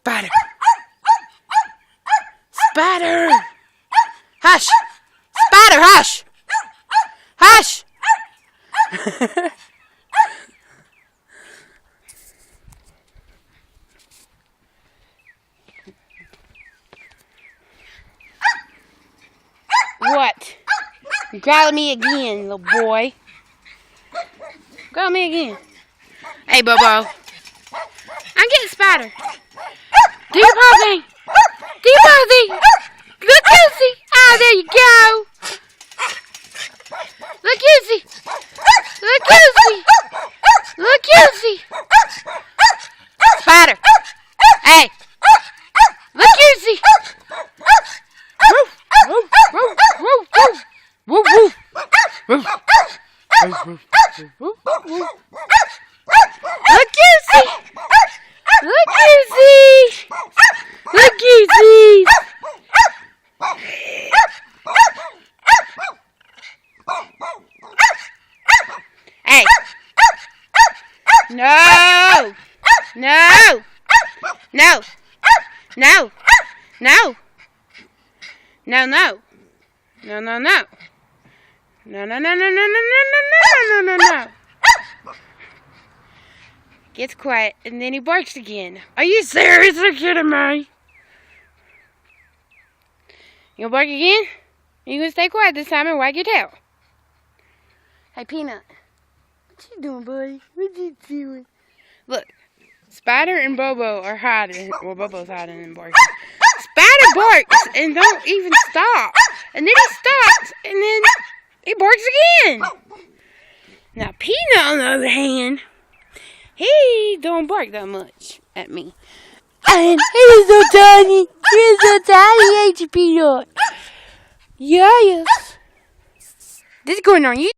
Spider! Spider! Hush! Spider, hush! Hush! What? You growl at me again, little boy. Growl at me again. Hey, Bobo. I'm getting Spider. Do your paw thing. Do your paw thing. Look, Goosey. Ah, there you go. Look, Goosey. Look, Goosey. Look, Goosey. Spider. Hey. Look, Goosey. Woof, woof, woof, woof, woof, woof, woof, woof, woof. Look, Goosey. Look, Goosey. Look, Goosey. Hey. No. No. No. No. No. No, no. No, no, no. No, no, no, no, no, no, no, no, no, no, no. Gets quiet, and then he barks again. Are you seriously kidding me? You gonna bark again? You gonna stay quiet this time and wag your tail? Hey, Peanut. What you doing, buddy? What you doing? Look, Spider and Bobo are hiding. Well, Bobo's hiding and barking. Spider barks and don't even stop. And then he stops, and then he barks again. Now, Peanut, on the other hand, he don't bark that much at me. And he's so tiny. He's so tiny, ain't you, Peanut? Yes. This is going on YouTube.